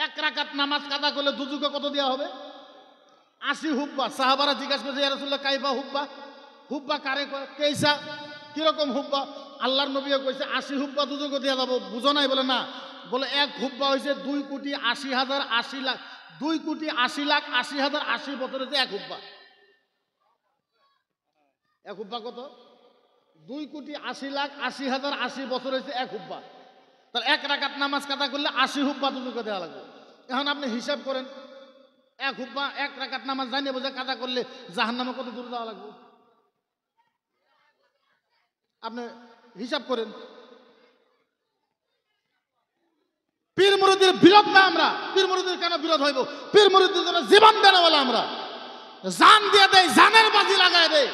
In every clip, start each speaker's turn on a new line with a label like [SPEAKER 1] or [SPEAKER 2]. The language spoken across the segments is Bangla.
[SPEAKER 1] এক রাকাত নামাজ কাদা করলে দুজুকে কত দেওয়া হবে? 80 হুব্বা। সাহাবারা জিজ্ঞাসা করছে, ইয়া রাসূলুল্লাহ কাইফা হুব্বা? হুব্বা কারে কয়? কেইসা, কিরকম হুব্বা? আল্লাহর নবীও কইছে 80 হুব্বা দুজুকে দেওয়া যাবো। বুঝো নাই? বলে না। বলে এক হুব্বা হয়েছে 2,80,080,80,00,000, 2,80,80,80,080 বছর হচ্ছে এক হুব্বা। এক হুব্বা কত? 2,80,80,80,080 বছর হয়েছে এক হুব্বা। তাহলে এক রাকাত নামাজ কাদা করলে 80 হুব্বা দুজুকে দেওয়া লাগবে। এখন আপনি হিসাব করেন, এক হুব্বা এক রাকাত নামাজ জানিয়ে বোঝে কাদা করলে জাহান্নামে কত দূর যাওয়া লাগবে? আপনি হিসাব করেন। পীর মুরিদের বিরোধ না আমরা। পীর মুরিদের কেন বিরোধ হইব? পীর মুরিদের জন্য জীবন দেওয়ালা আমরা, জান দিয়ে দেয়, জানের বাজি লাগায় দেয়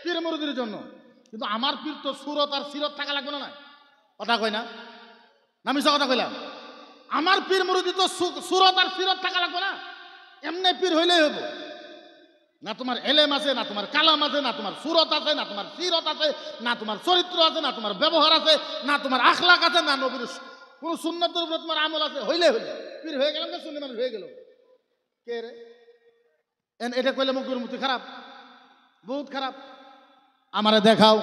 [SPEAKER 1] পীর মুরিদের জন্য। কিন্তু আমার পীর তো সুরত আর সিরত থাকা লাগবে না। কথা কই না? আমি কথা কইলাম, আমার পীর মুরিদি তো সুরত আর সিরত থাকা লাগবে না। এমনি পীর হইলেই হইব না? তোমার এলেম আছে, না তোমার কালাম আছে, না তোমার সুরত আছে, না তোমার সিরত আছে, না তোমার চরিত্র আছে, না তোমার ব্যবহার আছে, না তোমার আখলাক আছে, না নবীর কোন সুন্নতের উপরে তোমার আমল আছে। হইলে পীর হয়ে গেলাম, সুন্নি মানুষ হয়ে গেল। কে রে এটা কইলে মুখের মুক্তি খারাপ, বহুত খারাপ। আমারে দেখাও,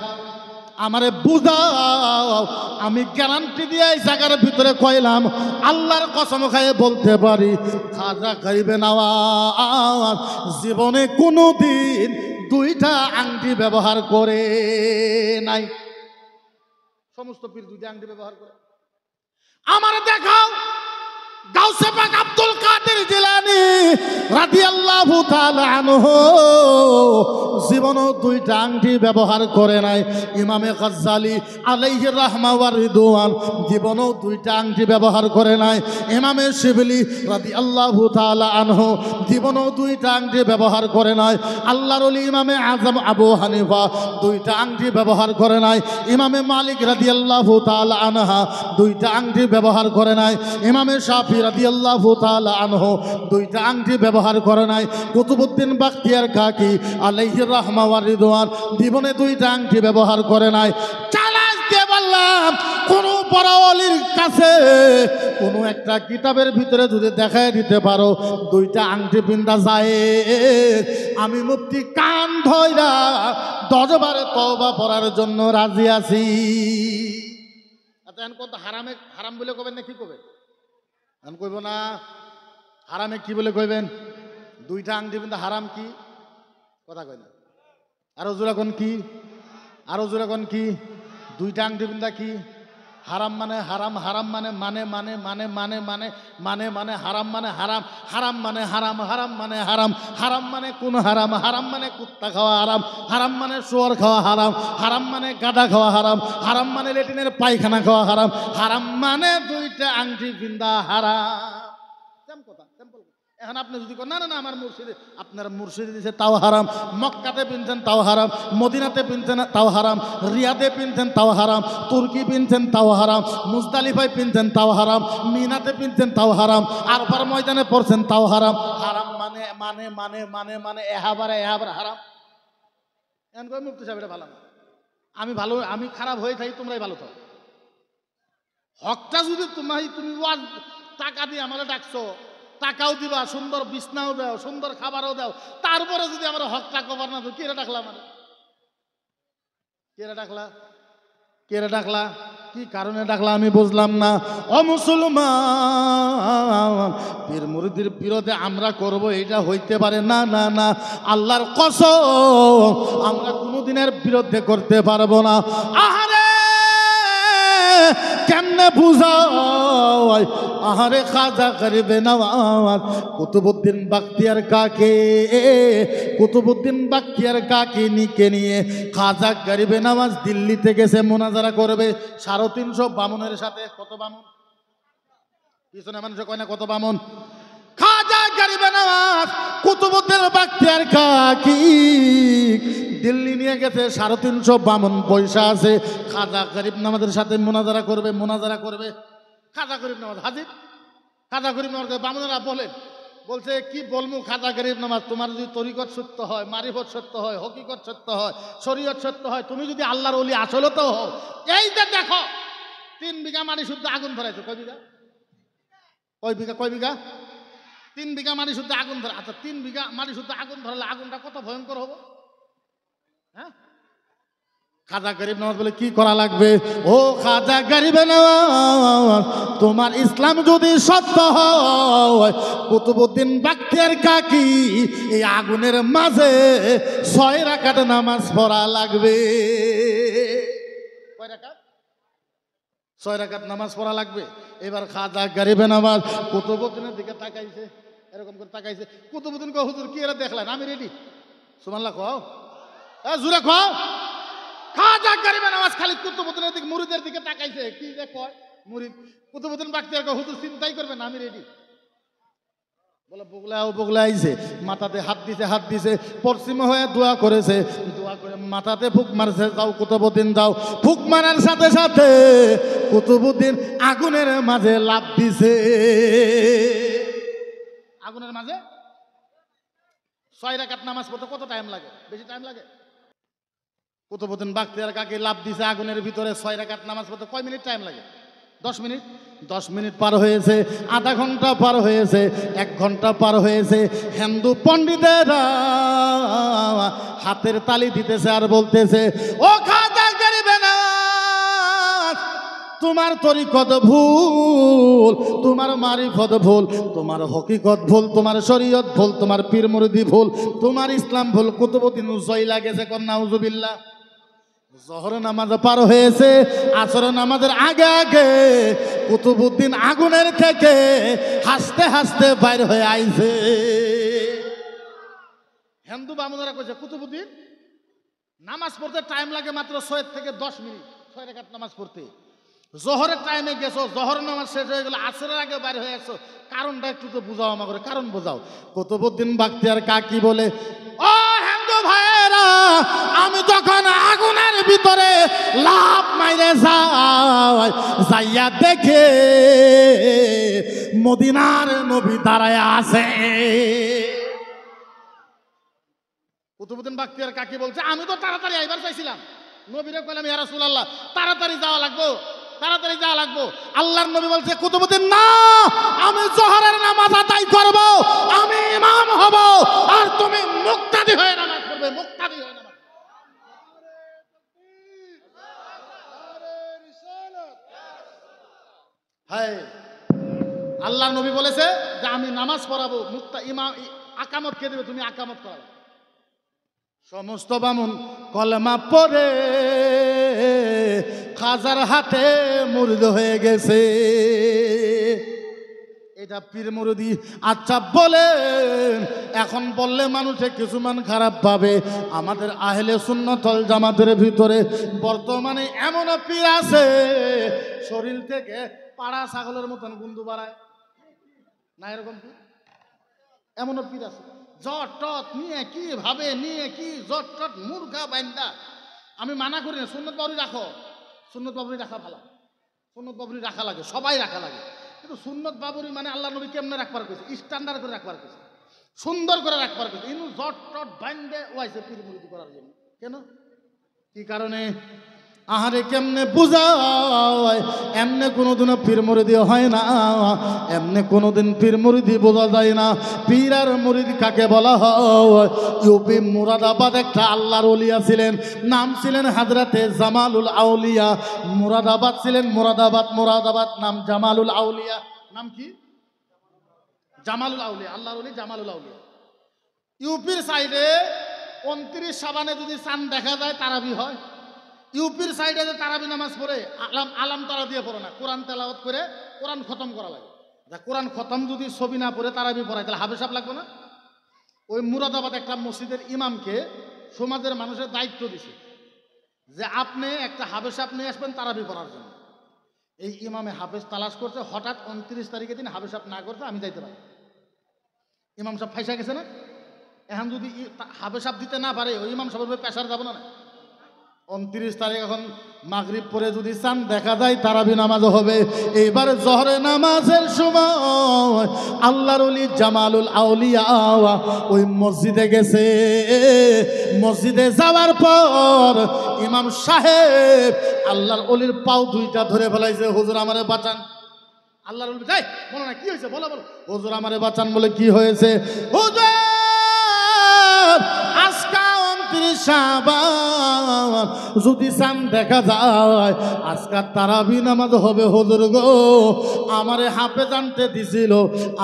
[SPEAKER 1] আমারে বুঝাও, আমি গ্যারান্টি দিয়ে এই জায়গার ভিতরে কইলাম, আল্লাহর কসম খাইয়ে বলতে পারি, খাজা গরিবে নওয়াজ জীবনে কোনোদিন দুইটা আংটি ব্যবহার করে নাই। সমস্ত পীর দুইটা আংটি ব্যবহার করে। আমারে দেখাও গাউসে পাক আব্দুল কাদের জিলানী রাদিয়াল্লাহু তাআলা আনহু জীবনও দুইটা আংটি ব্যবহার করে নাই। ইমামে গাজ্জালী আলাইহি রাহমা ওয়া রিদওয়ান জীবনও দুইটা আংটি ব্যবহার করে নাই। ইমামে শিবলি রাদিয়াল্লাহু তাআলা আনহু জীবনও দুইটা আংটি ব্যবহার করে নাই। আল্লাহর ওলি ইমামে আযম আবু হানিফা দুইটা আংটি ব্যবহার করে নাই। ইমামে মালিক রাদিয়াল্লাহু তাআলা আনহা দুইটা আংটি ব্যবহার করে নাই। ইমামে শাফি রাদিয়াল্লাহু তাআলা আনহু দুইটা আংটি ব্যবহার করে নাই। কুতুবউদ্দিন বাখতিয়ার কাকি আলাইহি রাহমা ওয়া রিদওয়ান জীবনে দুইটা আংটি ব্যবহার করে নাই। চ্যালেঞ্জ দিয়ে বললাম, কোন বড় ওলির কাছে কোন একটা কিতাবের ভিতরে যদি দেখায় দিতে পারো দুইটা আংটি পিন্দা যায়, আমি মুফতি কান ধইরা 10 বারে তওবা পড়ার জন্য রাজি আছি। এখন কত হারামে হারাম বলে কবেন না কি কবেন? আমি কইব না। হারামে কি বলে কইবেন? দুইটা আংটি পিন্দা হারাম কি? কথা কই না। আরো জোরে কোন কি? আরো জোরে কোন কি? দুইটা আংটি পিন্দা কি? হারাম মানে হারাম, হারাম মানে মানে মানে মানে মানে মানে মানে মানে হারাম মানে হারাম, হারাম মানে হারাম, হারাম মানে হারাম, হারাম মানে কোন হারাম? হারাম মানে কুত্তা খাওয়া হারাম, হারাম মানে শুয়োর খাওয়া হারাম, হারাম মানে গাধা খাওয়া হারাম, হারাম মানে লেট্রিনের পায়খানা খাওয়া হারাম, হারাম মানে দুইটা আংটি পিন্দা হারাম। কথা সিম্পল। এখন আপনি যদি না না না আমার মুর্শিদে, আপনার মুর্শিদে দিয়েছে তাও হারাম, মক্কাতে পিনছেন তাও হারাম, মদিনাতে পিনছেন তাও হারাম, রিয়াদে পিনছেন তাও হারাম, তুর্কি পিনছেন তাও হারাম, মুজদালিফায় পিনছেন তাও হারাম, মিনাতে পিনছেন তাও হারাম, আরফার ময়দানে পড়ছেন তাও হারাম। হারাম মানে মানে মানে মানে মানে এহাবারে হারাম। এখন কই মুফতি সাহেব এটা ভালো না, আমি ভালো, আমি খারাপ হয়ে থাকি, তোমরাই ভালো থাকো। হকটা যদি তুমি টাকা দিয়ে আমাকে ডাকছো, টাকাও দিবা, সুন্দর বিছনাও দাও, সুন্দর খাবারও দাও, তারপরে যদি আমার হকটা কভার না, কেরা ডাকলা? আমার কেরা ডাকলা? কেরা ডাকলা? কি কারণে ডাকলা আমি বুঝলাম না। ও মুসলমান, পীর মুরিদের বিরোধে আমরা করব এটা হইতে পারে না। না না, আল্লাহর কসম আমরা কোনোদিনের বিরুদ্ধে করতে পারবো না। আহারে কেমনে বুঝাই? আহারে খাজা গরিবে নওয়াজ কুতুবউদ্দিন বাখতিয়ার কাকে, কুতুবউদ্দিন বাখতিয়ার কাকে নিয়ে খাজা গরিবে নওয়াজ দিল্লিতে গেছে মোনাজারা করবে 350 বামুনের সাথে। কত বামুন? পিছনে মানুষ কয় না কত বামুন? খাজা গরিবে নওয়াজ কুতুবউদ্দিন বাখতিয়ার কাকি দিল্লি নিয়ে গেছে, 350 বামুন পয়সা আছে। খাজা গরিব নওয়াজের সাথে মোনাজারা করবে, মোনাজারা করবে। খাজা গরিব নওয়াজ হাজির। খাজা গরিব নওয়াজ বামুনেরা বলছে কি বলমু খাজা গরিব নওয়াজ, তোমার যদি তরিকত সত্য হয়, মারিফত সত্য হয়, হকিকত সত্য হয়, শরীয়ত সত্য হয়, তুমি যদি আল্লাহর ওলি আসলে তো হও, এই যে দেখো 3 বিঘা মাটি শুদ্ধ আগুন ধরাইছো। কয় বিঘা? কয় বিঘা 3 বিঘা মাটি শুদ্ধ আগুন ধরে। আচ্ছা 3 বিঘা মাটি শুদ্ধ আগুন ধরলে আগুনটা কত ভয়ঙ্কর হবে? হ্যাঁ, খাজা গরিব নওয়াজ বলে কি করা লাগবে? ও খাজা গরিব নওয়াজ, তোমার ইসলাম যদি সত্য হয়, কুতুবউদ্দিন বাখতিয়ার কাকি এই আগুনের মাঝে 6 রাকাত নামাজ পড়া লাগবে। কয় রাকাত? 6 রাকাত নামাজ পড়া লাগবে। এবার খাজা গরিব নওয়াজ কুতুবউদ্দিনের দিকে তাকাইছে, এরকম করে তাকাইছে। কুতুবউদ্দিন কয়, হুজুর কি এরা দেখলেন? আমি রেডি। সুবহানাল্লাহ কও, জোরে কও। খাজা গরিব নওয়াজ খালি কুতুবউদ্দিনের দিকে, মুরিদের দিকে তাকাইছে। কি যে কয় মুরিদ, কুতুবউদ্দিন বাখতিয়ার কয়, হুজুর চিন্তাই করবেন, আমি রেডি। বলে বগলা আইছে, মাথাতে হাত দিছে, পশ্চিম হয়ে দোয়া করেছে, দোয়া করে মাথাতে ফুক মারছে। যাও কুতুবউদ্দিন যাও। ফুক মারার সাথে সাথে কুতুবউদ্দিন আগুনের মাঝে লাফ দিছে। আগুনের মাঝে 6 রাকাত নামাজ পড়তে কত টাইম লাগে? বেশি টাইম লাগে? কুতুবউদ্দিন বাখতিয়ার কাকি লাফ দিছে আগুনের ভিতরে। 6 রাকাত নামাজ পড়তে কয় মিনিট টাইম লাগে? 10 মিনিট। 10 মিনিট পার হয়েছে, আধা ঘন্টা পার হয়েছে, 1 ঘন্টা পার হয়েছে। হিন্দু পণ্ডিতেরা হাতের তালি দিতেছে আর বলতেছে, ও খাজা গরিব নওয়াজ, তোমার তরিকত ভুল, তোমার মারিফত ভুল, তোমার হকিকত ভুল, তোমার শরীয়ত ভুল, তোমার পীর মুরিদি ভুল, তোমার ইসলাম ভুল। কুতুবউদ্দিন জয় লাগেছে, কোন নাউজুবিল্লাহ। জহর নামাজ পার হয়েছে, আসর নামাজের আগে আগে কুতুবউদ্দিন আগুনের থেকে হাসতে হাসতে বাইর হয়ে আইছে। হিন্দু বামুনেরা কইছে, কুতুবউদ্দিন নামাজ পড়তে টাইম লাগে মাত্র 6 থেকে 10 মিনিট 6 রাকাত নামাজ পড়তে। জোহরের টাইমে গেছো, জোহর নামাজ শেষ হয়ে গেল, আসরের আগে বাইরে হয়ে আসছো, কারণটা একটু তো বুঝাও আমাকে, কারণ বোঝাও। কুতুবউদ্দিন বাখতিয়ার কাকি বলে, ও হিন্দু ভাইয়েরা, আমি যখন আগুনের ভিতরে লাফ মাইরে যাইয়া দেখে মদিনার নবী দাঁড়ায় আছে। কুতুবউদ্দিন বাখতিয়ার কাকি বলছে, আমি তো তাড়াতাড়ি আইবার চাইছিলাম, নবীরে কইলাম ইয়া রাসূলুল্লাহ তাড়াতাড়ি যাওয়া লাগবো, তাড়াতাড়ি যাওয়া লাগবো। আল্লাহর নবী বলছে, কুতুবউদ্দিন না, আমি জোহরের নামাজ আদায় করব, আমি ইমাম হব, আর তুমি মুক্তাদি হয়ে নামাজ পড়বে, মুক্তাদি হয়ে নামাজ। হায়, আল্লাহর নবী বলেছে যে আমি নামাজ পড়াবো, মুক্তা ইমাম আকামত কে দেবে? তুমি আকামত করাবে। সমস্ত বামুন কলেমা পড়ে খাজার হাতে মুরিদ হয়ে গেছে। এটা পীর মুরিদি। আচ্ছা বলেন, এখন বললে মানুষে কিছুমান খারাপ পাবে। আমাদের আহলে সুন্নাত ওয়াল জামাতের ভিতরে বর্তমানে এমন পীর আছে, শরীর থেকে পাড়া ছাগলের মতন গুন্দু বাড়ায় না, এরকম পীর এমনও পীর আছে। জট টট নিয়ে কি ভাবে, নিয়ে কি জট টট মুরগা বাইন্দা। আমি মানা করি না, সুন্নত বাবরি রাখো, সুন্নত বাবরি রাখা ভালো, সুন্নত বাবরি রাখা লাগে, সবাই রাখা লাগে। কিন্তু সুন্নত বাবরি মানে আল্লাহ নবী কেমনে রাখবার কইছে? স্ট্যান্ডার্ড করে রাখবার কইছে, সুন্দর করে রাখবার কইছে। ইনু জট টট বাইন্দে ওয়াইছে পীর মুরিদি করার জন্য। কেন? কি কারণে? আহারে কেমনে বুঝায়? এমনে কোনোদিনও পীর মুরিদি হয় না, এমনে কোনোদিন পীর মুরিদি বোঝা যায় না। পীর আর মুরিদ কাকে বলা হয়? ইউপি মুরাদাবাদ একটা আল্লাহর ওলিয়া ছিলেন, নাম ছিলেন হযরতে জামালুল আউলিয়া। মুরাদাবাদ ছিলেন, মুরাদাবাদ, নাম জামালুল আউলিয়া। নাম কি? জামালুল আউলিয়া, আল্লাহর ওলি জামালুল আউলিয়া। ইউপির সাইডে 29 শাবানে যদি চাঁদ দেখা যায় তারাবি হয়। ইউপির সাইডে যে তারাবি নামাজ পড়ে আলাম তারা দিয়ে পড়ে না, কোরআন তেলাওয়াত করে কোরআন খতম করা লাগে। কোরআন খতম যদি ছবি না পড়ে তারাবি পড়ায়, তাহলে হাফেজ সাহেব লাগবে না? ওই মুরাদাবাদ একটা মসজিদের ইমামকে সমাজের মানুষের দায়িত্ব দিছে যে আপনি একটা হাফেজ সাহেব নিয়ে আসবেন তারাবি পড়ার জন্য। এই ইমামে হাফেজ তালাশ করছে, হঠাৎ 29 তারিখে দিন হাফেজ সাহেব না করছে, আমি যাইতে পারি। ইমাম সাহেব ফাইসা গেছে না? এখন যদি হাফেজ সাহেব দিতে না পারে, ওই ইমাম সাহেবের পেশার যাব না। 29 তারিখ এখন মাগরিব পরে যদি চাঁদ দেখা যায় তারাবি নামাজ হবে। এইবার জোহরে নামাজের সময় আল্লাহর ওলি জামালুল আউলিয়া ওই মসজিদে গেছে। মসজিদে যাওয়ার পর ইমাম সাহেব আল্লাহর ওলির পাও দুইটা ধরে ফেলাইছে, হুজুর আমারে বাঁচান, আল্লাহর ওলি যাই বলো না কি হয়েছে, বলো বলো। হুজুর আমারে বাঁচান। বলে কি হয়েছে? হুজুর আজকা 29 শাবান যদি চাঁদ দেখা যায় আজকা তারাবি নামাজ হবে। হুজুর গো আমারে হাফেজ আনতে দিছিল,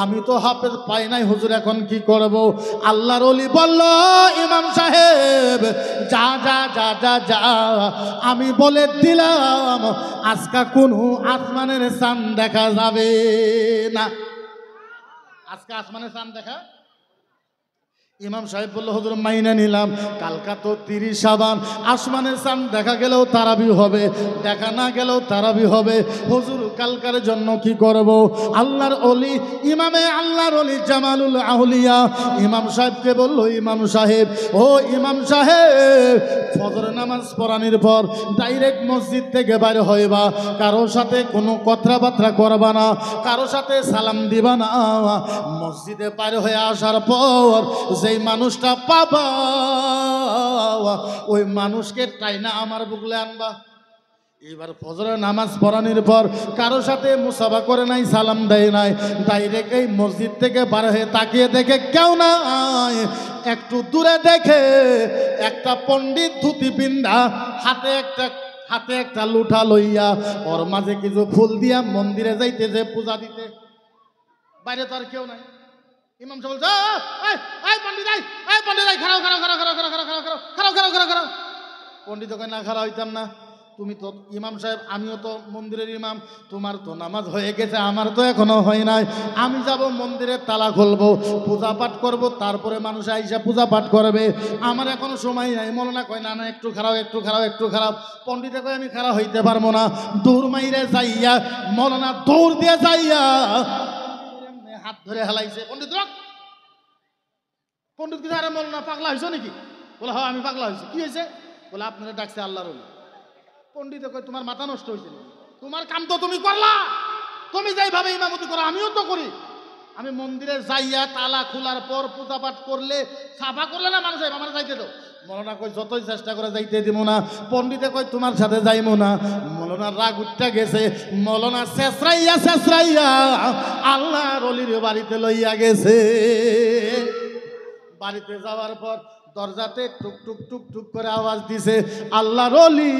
[SPEAKER 1] আমি তো হাফেজ পাই নাই হুজুর, এখন কি করব? আল্লাহর ওলি বলল, ইমাম সাহেব যা যা যা যা যা, আমি বলে দিলাম আজকা কোনো আসমানের চাঁদ দেখা যাবে না। আজকে আসমানের চাঁদ দেখা। ইমাম সাহেব বলল, হুজুর মাইনা নিলাম, কালকা তো 30 শাবান, আসমানের চাঁদ দেখা গেলেও তারাবি হবে, দেখা না গেলেও তারাবি হবে। হুজুর কালকার জন্য কি করব? আল্লাহর ওলি ইমামে আল্লাহর ওলি জামালুল আউলিয়া ইমাম সাহেবকে বলল, ইমাম সাহেব ও ইমাম সাহেব, ফজর নামাজ পড়ানোর পর ডাইরেক্ট মসজিদ থেকে বাইরে হইবা, কারোর সাথে কোনো কথাবার্তা করবা না, কারোর সাথে সালাম দিবা না। মসজিদে বাইরে হয়ে আসার পর যেই মানুষটা পাবা ওই মানুষকে টাইনা আমার বুকলে আনবা। এবার ফজরের নামাজ পড়ানোর পর কারো সাথে মুসাফা করে নাই, সালাম দেয় নাই, ডাইরেক্ট এই মসজিদ থেকে বার হয়ে তাকিয়ে দেখে কেউ নাই, একটু দূরে দেখে একটা পণ্ডিত ধুতি পিন্দা হাতে একটা লুঠা লইয়া ওর মাঝে কিছু ফুল দিয়া মন্দিরে যাইতেছে পূজা দিতে। বাইরে তো আর কেউ নাই। ইমাম সাহেব বলছে, এই পণ্ডিত এই পণ্ডিত খারাপ খারাপ খারাপ খারাপ খারাপ খারাপ খারাপ খারাপ খারাপ খারাপ খারাপ। পণ্ডিত ওখানে না খারাপ হইতাম না, তুমি তো ইমাম সাহেব, আমিও তো মন্দিরের ইমাম, তোমার তো নামাজ হয়ে গেছে, আমার তো এখনো হয় নাই। আমি যাব মন্দিরের তালা খুলবো, পূজা পাঠ করবো, তারপরে মানুষ আইসা পূজা পাঠ করবে, আমার এখনো সময় নাই। মৌলানা কয়, না না একটু খারাপ একটু খারাপ একটু খারাপ। পণ্ডিতে কয়, আমি খারাপ হইতে পারবো না। দৌড় মাইরে যাইয়া মৌলানা দৌড় দিয়ে যাইয়া হাত ধরে হেলাইছে, পণ্ডিত পণ্ডিত কিছু, আরে মৌলানা পাগলা হয়েছ নাকি? বলে হ্যাঁ আমি পাগলা হয়েছি। কি হয়েছে? বলে আপনারা ডাকছে আল্লাহর ওলি। পণ্ডিতে কয়, তোমার মাথা নষ্ট হয়েছে, তোমার কাম তো তুমি করলা, তুমি যেইভাবে ইমামতি করো আমিও তো করি। আমি মন্দিরে যাইয়া তালা খোলার পর পূজা পাঠ করলে সাফা করলে না মানুষ আমার যাইতে দাও। মৌলানা কয়, যতই চেষ্টা করে যাইতে দিব না। পণ্ডিতে কয়, তোমার সাথে যাইবো না। মৌলানার রাগ উঠতে গেছে, মৌলানা শেষরাইয়া আল্লাহর ওলির বাড়িতে লইয়া গেছে। বাড়িতে যাওয়ার পর দরজাতে টুক টুক টুক টুক করে আওয়াজ দিছে, আল্লাহর ওলি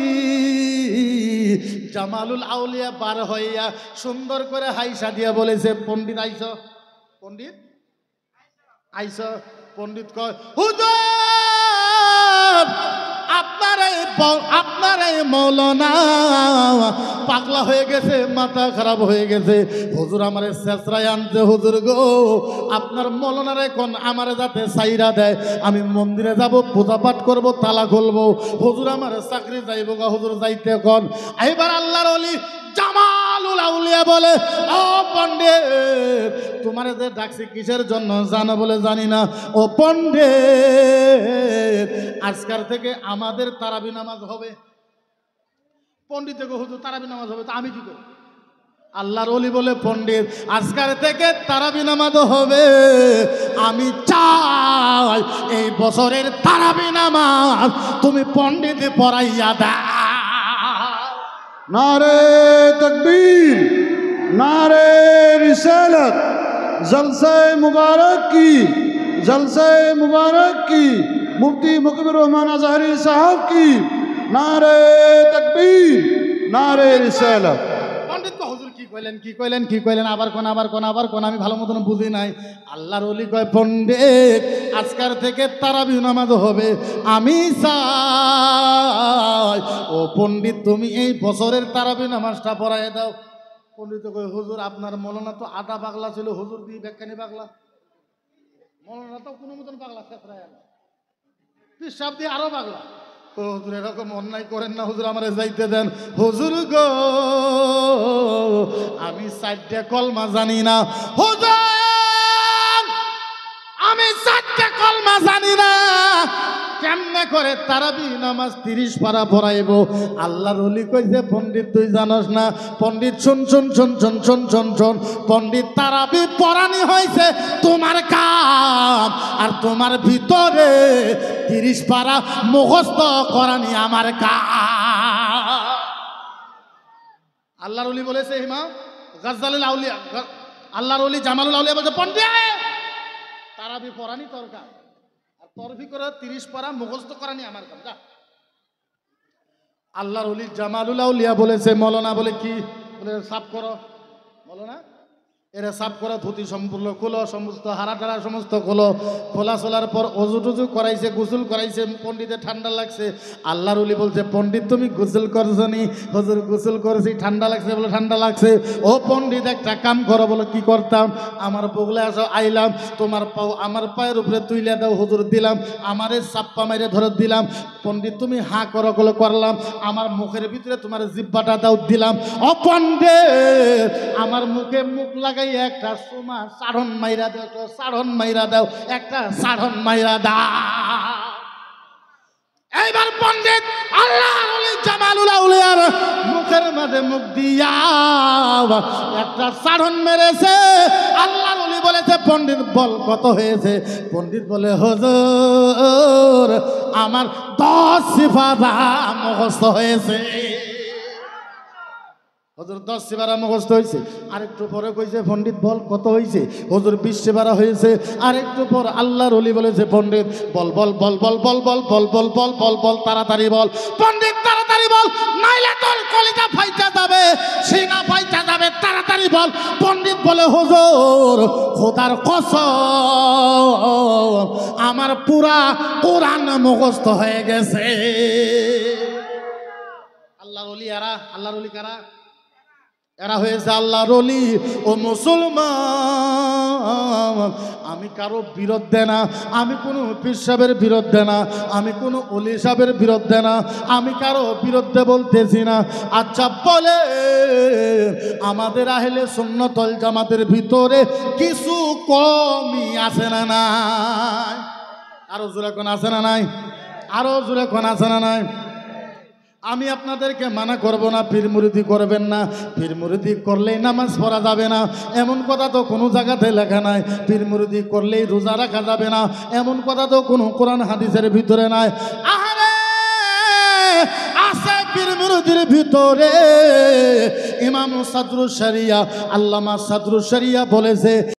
[SPEAKER 1] জামালুল আউলিয়া বার হইয়া সুন্দর করে হাইসা দিয়া বলেছে, পণ্ডিত আইছ? পণ্ডিত আইছ? পণ্ডিত কয়, হুজুর আপনার এই মৌলানা পাগলা হয়ে গেছে, মাথা খারাপ হয়ে গেছে। হুজুর আমারে শেষরায় আনতে। হুজুর গো আপনার মৌলানার এখন আমারে যাতে সাইরা দেয়, আমি মন্দিরে যাব, পূজা পাঠ করবো, তালা খুলবো। হুজুর আমার চাকরি যাইব গা, হুজুর যাইতে কন। এইবার আল্লাহর ওলি জামালুল আউলিয়া বলে, ও পণ্ডিত তোমার যে ডাকছি কিসের জন্য জানো? বলে জানি না। ও পণ্ডিত আজকাল থেকে আমাদের তারাবি নামাজ হবে। পণ্ডিত হুজুর তারাবি নামাজ হবে, তো আমি কি করব? আল্লাহর ওলি বলে, পণ্ডিত আজকাল থেকে তারাবি নামাজ হবে, আমি চাই এই বছরের তারাবি নামাজ তুমি পণ্ডিত পড়াইয়া দাও।
[SPEAKER 2] नारे तकबीर, नारे रिसालत, जलसे मुबारक की मुफ्ती मुकबिर रहमान अजहरी साहब की नारे तकबीर, नारे रिसालत।
[SPEAKER 1] পণ্ডিত হুজুর কি কইলেন আবার কোন আমি ভালো মতন বুঝি নাই। আল্লাহর ওলি কয়, পণ্ডিত আজকাল থেকে তারাবি নামাজ হবে, আমি চাই ও পণ্ডিত তুমি এই বছরের তারাবি নামাজটা পড়ায় দাও। পণ্ডিত কয়, হুজুর আপনার মৌলানা তো আধা পাগলা ছিল, হুজুর দিয়ে ব্যাখ্যানি পাগলা। মৌলানা তো কোনো মতন পাগলা, শেষরায় পিসাব দিয়ে আরো পাগলা। হুজুর এরকম অন্যায় করেন না, হুজুর আমারে যাইতে দেন। হুজুর গো আমি 4টা কলমা জানি না। হুজুর আমি 4টা কলমা জানি না, কেমনে করে তারাবি নামাজ 30 পারা পড়াইব? আল্লাহর ওলি কইছে, পণ্ডিত তুই জানোস না? পণ্ডিত শুন, পণ্ডিত তারাবি পড়ানি হয়েছে তোমার কাম, আর তোমার ভিতরে 30 পারা মুখস্থ করানি আমার কাম। আল্লাহর ওলি বলেছে, ইমাম গাজ্জালুল আউলিয়া আল্লাহর ওলি জামালুল আউলিয়া বলছে পণ্ডিত তারাবি পড়ানি তরকা আর তরফি করে 30 পারা মুখস্থ করানি আমার কাম যা। আল্লাহর ওলি জামালুল আউলিয়া বলেছে মৌলানা বলে কি বলে সাফ করো মৌলানা এরা সাফ করো ধুতি সম্পূর্ণ খোলো সমস্ত হারা টারা সমস্ত খোলা চলার পর অজু টজু করাইছে গোসল করাইছে পণ্ডিতের ঠান্ডা লাগছে। আল্লাহর ওলি বলছে পণ্ডিত তুমি গোসল করছো নি? হুজুর গোসল করেছি ঠান্ডা লাগছে বলে ঠান্ডা লাগছে। ও পণ্ডিত একটা কাম করো বলো কি করতাম? আমার বগলে আসো আইলাম তোমার পাও আমার পায়ের উপরে তুইলে দাও হুজুর দিলাম আমারে চাপ্পা মাইরে ধরে দিলাম। পণ্ডিত তুমি হাঁ করো বলে করলাম আমার মুখের ভিতরে তোমার জিব্বাটা দাও দিলাম। ও পণ্ডিত আমার মুখে মুখ লাগাই একটা সোমা সাড়ন মাইরা দাও তো সাড়ন মাইরা দাও একটা সাড়ন মাইরা দাও। এইবার পণ্ডিত আল্লাহর ওলি জামালুল আউলিয়ার মুখের মাঝে মুখ দিয়া একটা সাড়ন মেরেছে। আল্লাহর ওলি বলেছে পণ্ডিত বল কত হয়েছে? পণ্ডিত বলে হুজুর আমার 10 সিফারা মুখস্থ হয়েছে। হুজুর 10 সিফারা মুখস্থ হয়েছে। আরেকটু পরে কইছে পণ্ডিত বল কত হয়েছে? হুজুর 20 সিফারা হয়েছে। আরেকটু পর আল্লাহর ওলি বলেছে পণ্ডিত বল বল বল বল বল বল বল বল বল বল বল তাড়াতাড়ি বল। পণ্ডিত তাড়াতাড়ি বল নাইলে তোর কলিজা ফাইটা যাবে সিনা ফাইটা যাবে তাড়াতাড়ি বল। পণ্ডিত বলে হুজুর খোদার কসম আমার পুরা কোরআন মুখস্থ হয়ে গেছে। আল্লাহর ওলি এরা আল্লাহর ওলি কারা? এরা হয়েছে আল্লাহর ওলি। ও মুসলমান আমি কারো বিরুদ্ধে না, আমি কোনো পীর সাহেবের বিরুদ্ধে না, আমি কোনো ওলি সাহেবের বিরুদ্ধে না, আমি কারো বিরুদ্ধে বলতেছি না। আচ্ছা বলে আমাদের আহলে সুন্নাত ওয়াল জামাতের ভিতরে কিছু কমি আছে না নাই? আরো জোরে কোন আছে না নাই? আরো জোরে কোন আছে না নাই? আমি আপনাদেরকে মানা করব না পীর মুরিদি করবেন না, পীর মুরিদি করলেই নামাজ পড়া যাবে না এমন কথা তো কোনো জায়গাতে লেখা নাই। পীর মুরিদি করলেই রোজা রাখা যাবে না এমন কথা তো কোনো কোরআন হাদিসের ভিতরে নাই। আহারে আছে পীর মুরিদির ভিতরে ইমাম সাদরুশ শরিয়া আল্লামা সাদরুশ শরিয়া বলেছে